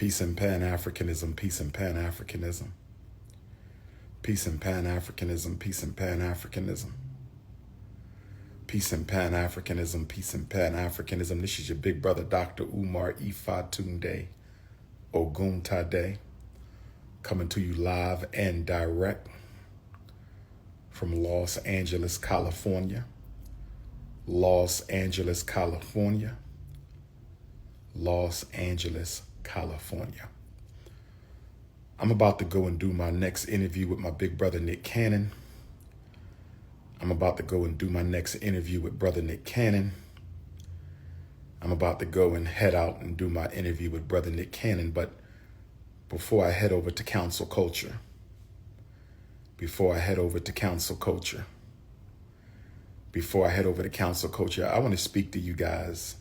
Peace and Pan-Africanism, peace and Pan-Africanism. Peace and Pan-Africanism, peace and Pan-Africanism. Peace and Pan-Africanism, peace and Pan-Africanism. This is your big brother, Dr. Umar Ifatunde Oguntade, coming to you live and direct from Los Angeles, California. Los Angeles, California. Los Angeles, California. I'm about to go and do my next interview with my big brother, Nick Cannon. I'm about to go and do my next interview with brother Nick Cannon. I'm about to go and head out and do my interview with brother Nick Cannon. But before I head over to Council Culture, I want to speak to you guys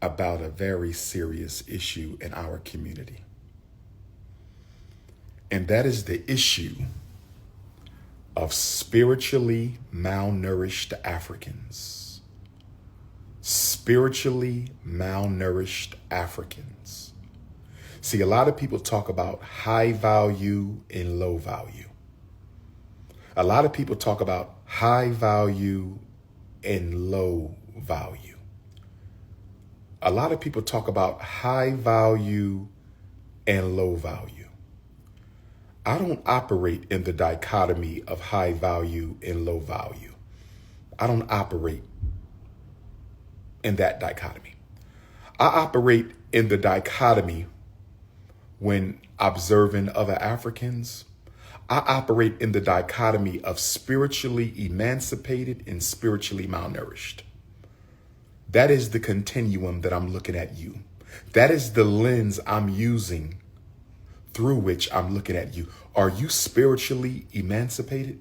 about a very serious issue in our community. And that is the issue of spiritually malnourished Africans. Spiritually malnourished Africans. See, a lot of people talk about high value and low value. A lot of people talk about high value and low value. A lot of people talk about high value and low value. I don't operate in the dichotomy of high value and low value. I don't operate in that dichotomy. I operate in the dichotomy when observing other Africans. I operate in the dichotomy of spiritually emancipated and spiritually malnourished. That is the continuum that I'm looking at you. That is the lens I'm using through which I'm looking at you. Are you spiritually emancipated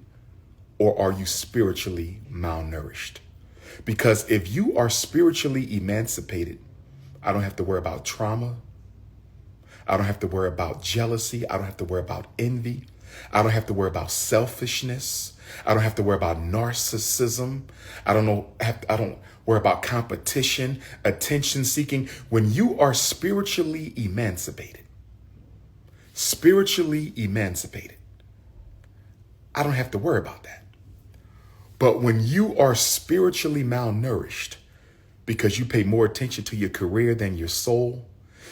or are you spiritually malnourished? Because if you are spiritually emancipated, I don't have to worry about trauma. I don't have to worry about jealousy. I don't have to worry about envy. I don't have to worry about selfishness. I don't have to worry about narcissism. I don't worry about competition, attention seeking. When you are spiritually emancipated, I don't have to worry about that. But when you are spiritually malnourished because you pay more attention to your career than your soul,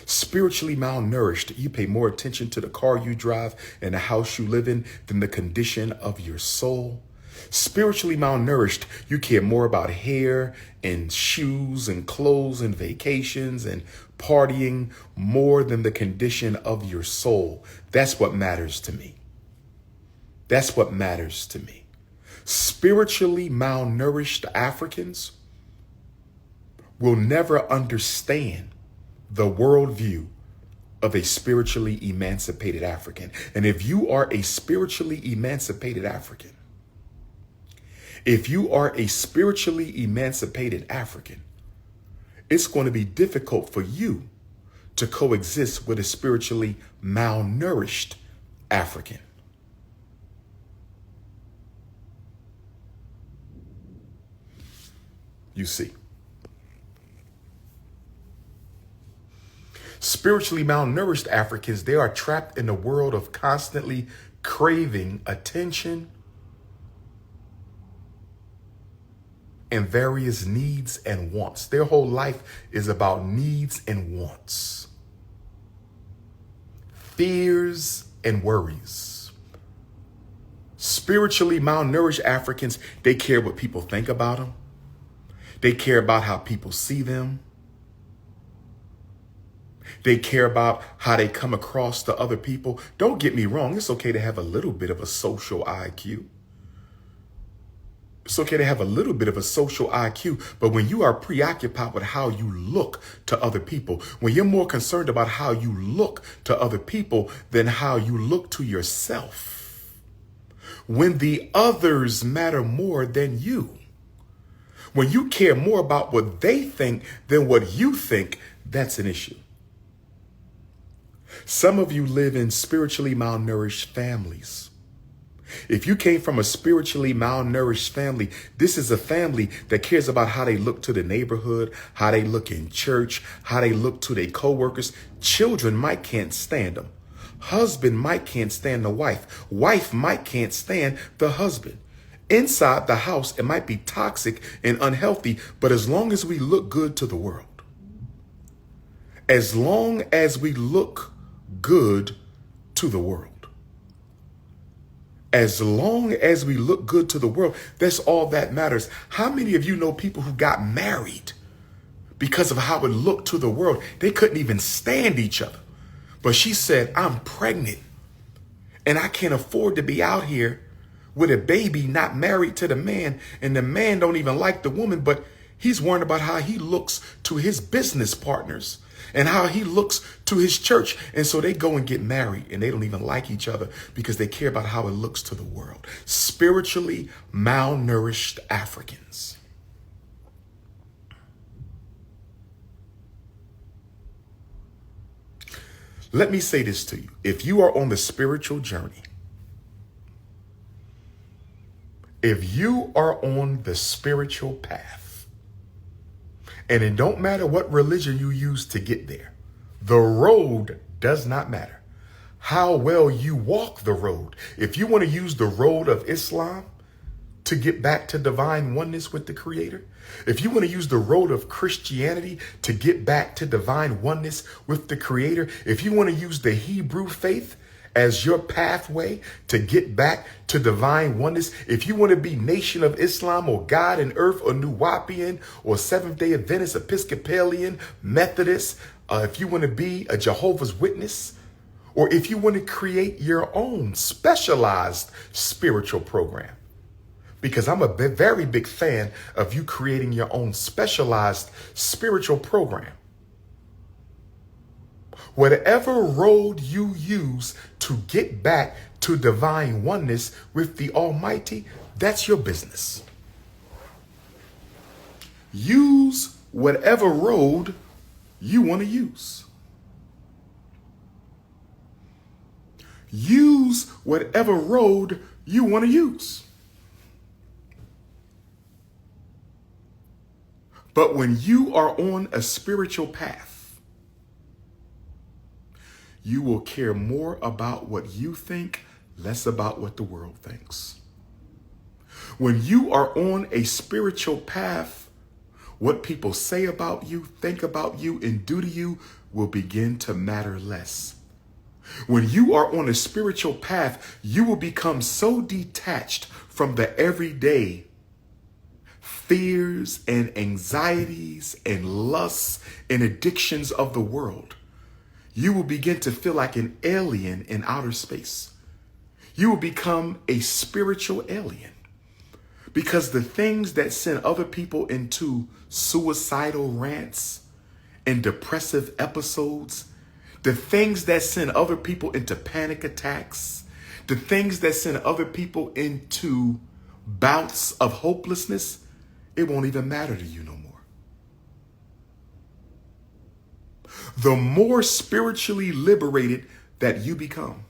spiritually malnourished, you pay more attention to the car you drive and the house you live in than the condition of your soul. Spiritually malnourished, you care more about hair and shoes and clothes and vacations and partying more than the condition of your soul. That's what matters to me. That's what matters to me. Spiritually malnourished Africans will never understand the worldview of a spiritually emancipated African. And if you are a spiritually emancipated African, it's going to be difficult for you to coexist with a spiritually malnourished African. You see, spiritually malnourished Africans, they are trapped in a world of constantly craving attention and various needs and wants. Their whole life is about needs and wants, fears and worries. Spiritually malnourished Africans, they care what people think about them. They care about how people see them. They care about how they come across to other people. Don't get me wrong. It's okay to have a little bit of a social IQ. It's okay to have a little bit of a social IQ, but when you are preoccupied with how you look to other people, when you're more concerned about how you look to other people than how you look to yourself, when the others matter more than you, when you care more about what they think than what you think, that's an issue. Some of you live in spiritually malnourished families. If you came from a spiritually malnourished family, this is a family that cares about how they look to the neighborhood, how they look in church, how they look to their coworkers. Children might can't stand them. Husband might can't stand the wife. Wife might can't stand the husband. Inside the house, it might be toxic and unhealthy, but as long as we look good to the world, as long as we look good to the world, as long as we look good to the world, that's all that matters. How many of you know people who got married because of how it looked to the world? They couldn't even stand each other. But she said, I'm pregnant and I can't afford to be out here with a baby not married to the man, and the man don't even like the woman, but he's worried about how he looks to his business partners and how he looks to his church. And so they go and get married and they don't even like each other because they care about how it looks to the world. Spiritually malnourished Africans. Let me say this to you. If you are on the spiritual journey, if you are on the spiritual path, and it don't matter what religion you use to get there, the road does not matter. How well you walk the road. If you want to use the road of Islam to get back to divine oneness with the Creator, if you want to use the road of Christianity to get back to divine oneness with the Creator, if you want to use the Hebrew faith as your pathway to get back to divine oneness, if you want to be Nation of Islam or God and Earth or Nuwapian or Seventh-day Adventist, Episcopalian, Methodist, if you want to be a Jehovah's Witness, or if you want to create your own specialized spiritual program, because I'm a very big fan of you creating your own specialized spiritual program. Whatever road you use to get back to divine oneness with the Almighty, that's your business. Use whatever road you want to use. Use whatever road you want to use. But when you are on a spiritual path, you will care more about what you think, less about what the world thinks. When you are on a spiritual path, what people say about you, think about you, and do to you will begin to matter less. When you are on a spiritual path, you will become so detached from the everyday fears and anxieties and lusts and addictions of the world. You will begin to feel like an alien in outer space. You will become a spiritual alien because the things that send other people into suicidal rants and depressive episodes, the things that send other people into panic attacks, the things that send other people into bouts of hopelessness, it won't even matter to you no more. The more spiritually liberated that you become,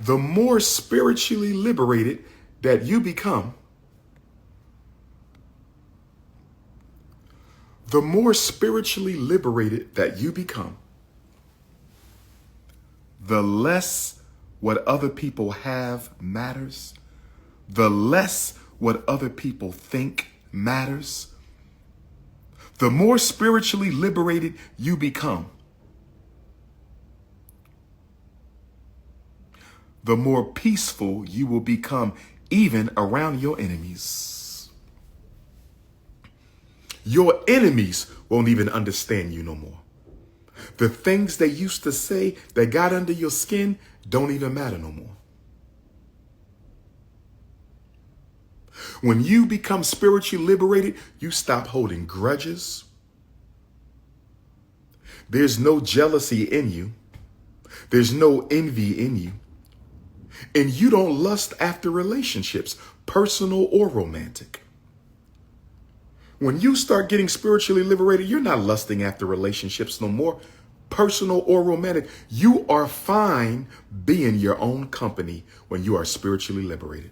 the more spiritually liberated that you become, the more spiritually liberated that you become, the less what other people have matters, the less what other people think matters. The more spiritually liberated you become, the more peaceful you will become even around your enemies. Your enemies won't even understand you no more. The things they used to say that got under your skin don't even matter no more. When you become spiritually liberated, you stop holding grudges. There's no jealousy in you. There's no envy in you. And you don't lust after relationships, personal or romantic. When you start getting spiritually liberated, you're not lusting after relationships no more. personal or romantic. You are fine being your own company when you are spiritually liberated.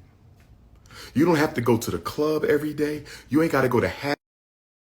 You don't have to go to the club every day. You ain't got to go to